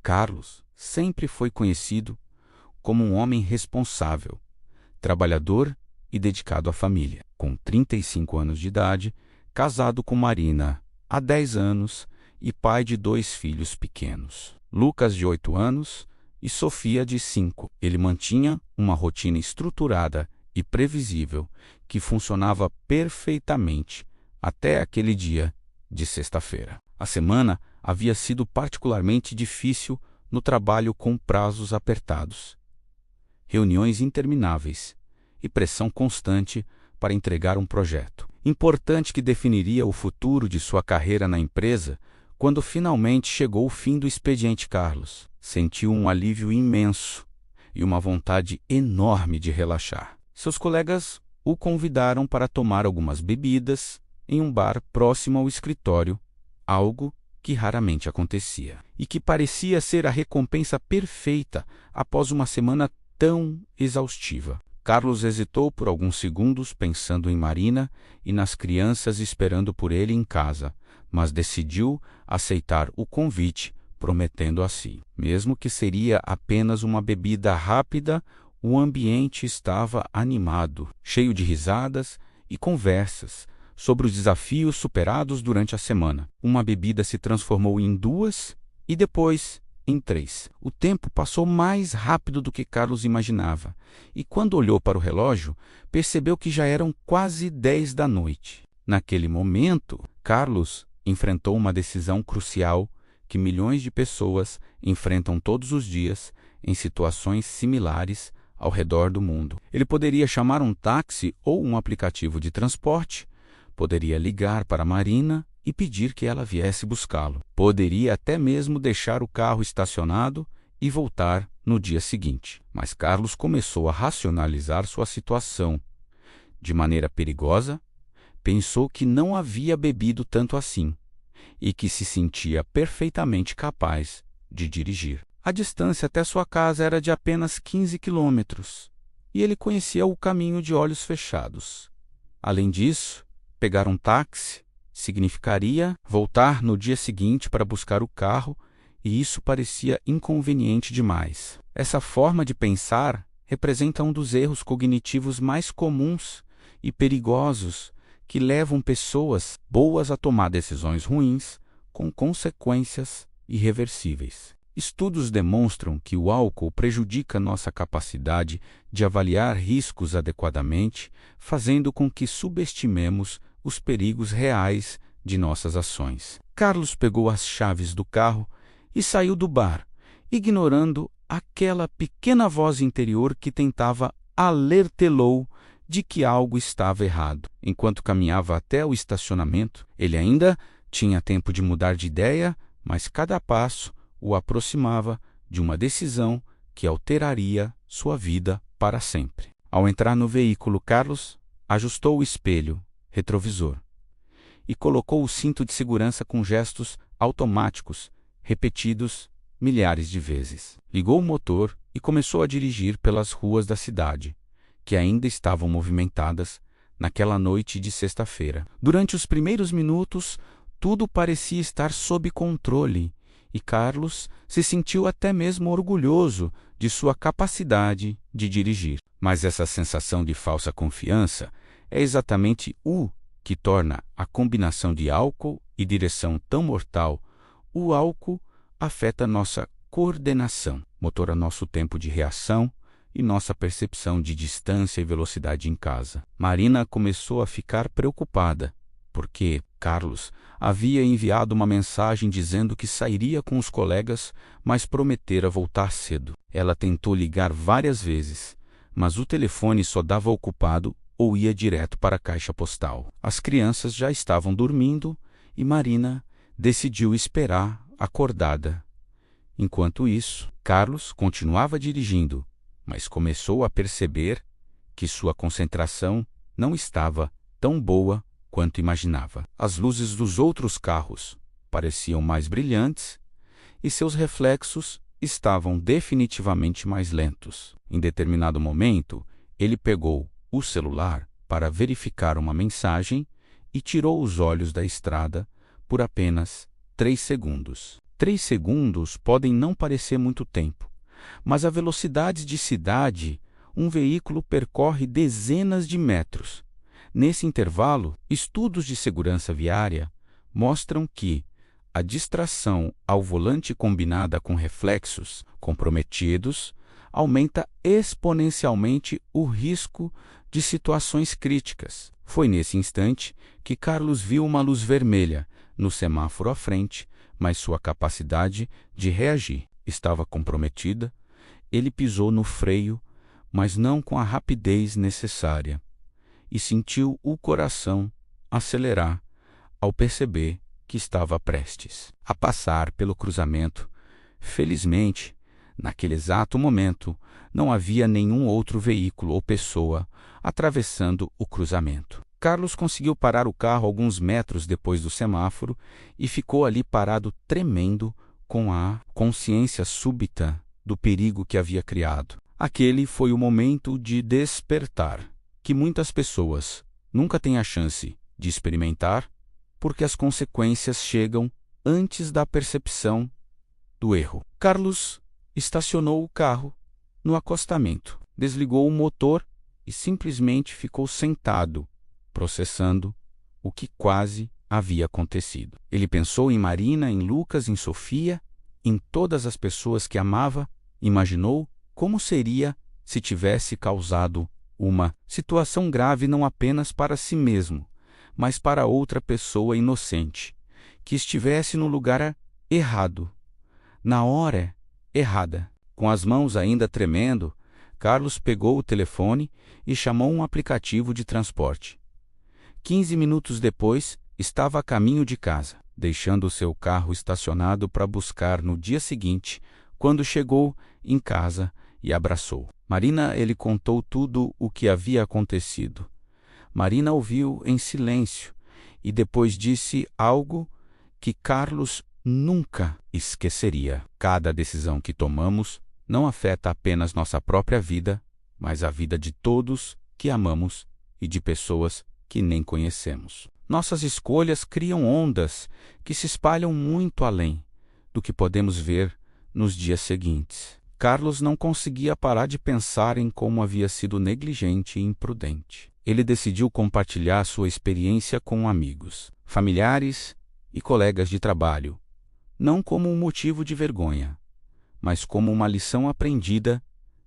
Carlos sempre foi conhecido como um homem responsável, trabalhador e dedicado à família. Com 35 anos de idade, casado com Marina há 10 anos e pai de 2 filhos pequenos, Lucas, de 8 anos, e Sofia, de 5. Ele mantinha uma rotina estruturada e previsível que funcionava perfeitamente até aquele dia de sexta-feira. A semana havia sido particularmente difícil no trabalho, com prazos apertados, reuniões intermináveis e pressão constante para entregar um projeto importante que definiria o futuro de sua carreira na empresa. Quando finalmente chegou o fim do expediente, Carlos sentiu um alívio imenso e uma vontade enorme de relaxar. Seus colegas o convidaram para tomar algumas bebidas em um bar próximo ao escritório, algo que raramente acontecia e que parecia ser a recompensa perfeita após uma semana tão exaustiva. Carlos hesitou por alguns segundos, pensando em Marina e nas crianças esperando por ele em casa, mas decidiu aceitar o convite, prometendo a si. Mesmo que seria apenas uma bebida rápida, o ambiente estava animado, cheio de risadas e conversas sobre os desafios superados durante a semana. Uma bebida se transformou em 2 e depois em 3. O tempo passou mais rápido do que Carlos imaginava, e quando olhou para o relógio, percebeu que já eram quase 10 da noite. Naquele momento, Carlos enfrentou uma decisão crucial que milhões de pessoas enfrentam todos os dias em situações similares ao redor do mundo. Ele poderia chamar um táxi ou um aplicativo de transporte, poderia ligar para Marina e pedir que ela viesse buscá-lo. Poderia até mesmo deixar o carro estacionado e voltar no dia seguinte. Mas Carlos começou a racionalizar sua situação. De maneira perigosa, pensou que não havia bebido tanto assim e que se sentia perfeitamente capaz de dirigir. A distância até sua casa era de apenas 15 quilômetros e ele conhecia o caminho de olhos fechados. Além disso, pegar um táxi significaria voltar no dia seguinte para buscar o carro, e isso parecia inconveniente demais. Essa forma de pensar representa um dos erros cognitivos mais comuns e perigosos que levam pessoas boas a tomar decisões ruins com consequências irreversíveis. Estudos demonstram que o álcool prejudica nossa capacidade de avaliar riscos adequadamente, fazendo com que subestimemos os perigos reais de nossas ações. Carlos pegou as chaves do carro e saiu do bar, ignorando aquela pequena voz interior que tentava alertá-lo de que algo estava errado. Enquanto caminhava até o estacionamento, ele ainda tinha tempo de mudar de ideia, mas cada passo o aproximava de uma decisão que alteraria sua vida para sempre. Ao entrar no veículo, Carlos ajustou o espelho retrovisor e colocou o cinto de segurança com gestos automáticos, repetidos milhares de vezes. Ligou o motor e começou a dirigir pelas ruas da cidade, que ainda estavam movimentadas naquela noite de sexta-feira. Durante os primeiros minutos, tudo parecia estar sob controle, e Carlos se sentiu até mesmo orgulhoso de sua capacidade de dirigir. Mas essa sensação de falsa confiança é exatamente o que torna a combinação de álcool e direção tão mortal. O álcool afeta nossa coordenação, motora nosso tempo de reação e nossa percepção de distância e velocidade em casa. Marina começou a ficar preocupada, porque Carlos havia enviado uma mensagem dizendo que sairia com os colegas, mas prometera voltar cedo. Ela tentou ligar várias vezes, mas o telefone só dava ocupado ou ia direto para a caixa postal. As crianças já estavam dormindo e Marina decidiu esperar acordada. Enquanto isso, Carlos continuava dirigindo, mas começou a perceber que sua concentração não estava tão boa quanto imaginava. As luzes dos outros carros pareciam mais brilhantes e seus reflexos estavam definitivamente mais lentos. Em determinado momento, ele pegou o celular para verificar uma mensagem e tirou os olhos da estrada por apenas 3 segundos. 3 segundos podem não parecer muito tempo, mas a velocidades de cidade, um veículo percorre dezenas de metros. Nesse intervalo, estudos de segurança viária mostram que a distração ao volante combinada com reflexos comprometidos aumenta exponencialmente o risco de situações críticas. Foi nesse instante que Carlos viu uma luz vermelha no semáforo à frente, mas sua capacidade de reagir estava comprometida. Ele pisou no freio, mas não com a rapidez necessária, e sentiu o coração acelerar ao perceber que estava prestes a passar pelo cruzamento. Felizmente, naquele exato momento, não havia nenhum outro veículo ou pessoa atravessando o cruzamento. Carlos conseguiu parar o carro alguns metros depois do semáforo e ficou ali parado, tremendo, com a consciência súbita do perigo que havia criado. Aquele foi o momento de despertar, que muitas pessoas nunca têm a chance de experimentar, porque as consequências chegam antes da percepção do erro. Carlos estacionou o carro no acostamento, desligou o motor e simplesmente ficou sentado, processando o que quase havia acontecido. Ele pensou em Marina, em Lucas, em Sofia, em todas as pessoas que amava, imaginou como seria se tivesse causado uma situação grave não apenas para si mesmo, mas para outra pessoa inocente, que estivesse no lugar errado, na hora errada. Com as mãos ainda tremendo, Carlos pegou o telefone e chamou um aplicativo de transporte. 15 minutos depois, estava a caminho de casa, deixando o seu carro estacionado para buscar no dia seguinte, quando chegou em casa e abraçou Marina. Ele contou tudo o que havia acontecido. Marina ouviu em silêncio e depois disse algo que Carlos nunca esqueceria. Cada decisão que tomamos não afeta apenas nossa própria vida, mas a vida de todos que amamos e de pessoas que nem conhecemos. Nossas escolhas criam ondas que se espalham muito além do que podemos ver nos dias seguintes. Carlos não conseguia parar de pensar em como havia sido negligente e imprudente. Ele decidiu compartilhar sua experiência com amigos, familiares e colegas de trabalho, não como um motivo de vergonha, mas como uma lição aprendida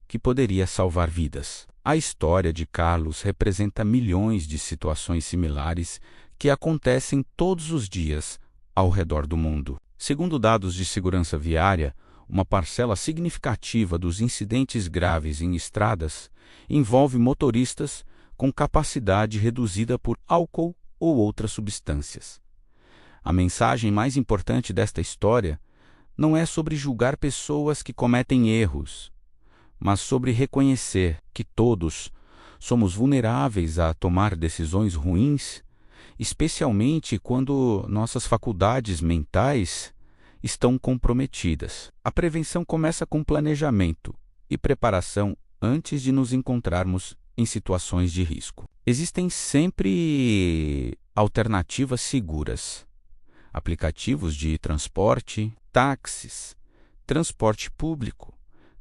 que poderia salvar vidas. A história de Carlos representa milhões de situações similares que acontecem todos os dias ao redor do mundo. Segundo dados de segurança viária, uma parcela significativa dos incidentes graves em estradas envolve motoristas com capacidade reduzida por álcool ou outras substâncias. A mensagem mais importante desta história não é sobre julgar pessoas que cometem erros, mas sobre reconhecer que todos somos vulneráveis a tomar decisões ruins, especialmente quando nossas faculdades mentais estão comprometidas. A prevenção começa com planejamento e preparação antes de nos encontrarmos em situações de risco. Existem sempre alternativas seguras. Aplicativos de transporte, táxis, transporte público,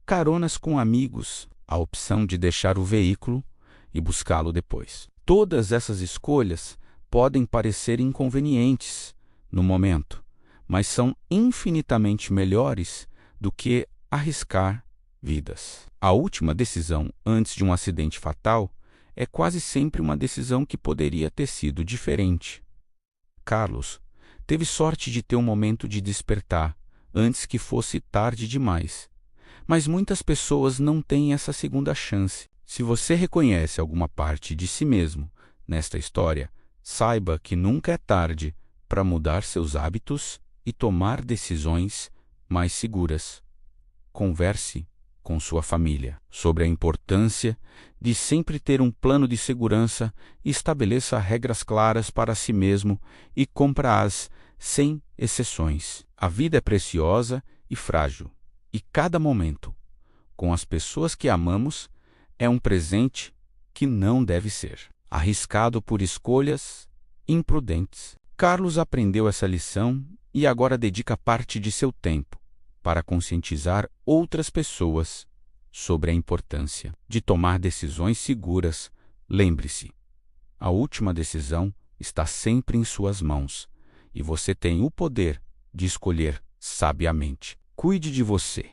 caronas com amigos, a opção de deixar o veículo e buscá-lo depois. Todas essas escolhas podem parecer inconvenientes no momento, mas são infinitamente melhores do que arriscar vidas. A última decisão antes de um acidente fatal é quase sempre uma decisão que poderia ter sido diferente. Carlos teve sorte de ter um momento de despertar antes que fosse tarde demais, mas muitas pessoas não têm essa segunda chance. Se você reconhece alguma parte de si mesmo nesta história, saiba que nunca é tarde para mudar seus hábitos e tomar decisões mais seguras. Converse com sua família sobre a importância de sempre ter um plano de segurança e estabeleça regras claras para si mesmo e cumpra-as sem exceções. A vida é preciosa e frágil, e cada momento com as pessoas que amamos é um presente que não deve ser arriscado por escolhas imprudentes. Carlos aprendeu essa lição e agora dedica parte de seu tempo para conscientizar outras pessoas sobre a importância de tomar decisões seguras. Lembre-se, a última decisão está sempre em suas mãos e você tem o poder de escolher sabiamente. Cuide de você,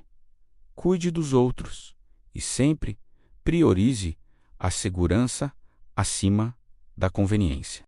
cuide dos outros e sempre priorize a segurança acima da conveniência.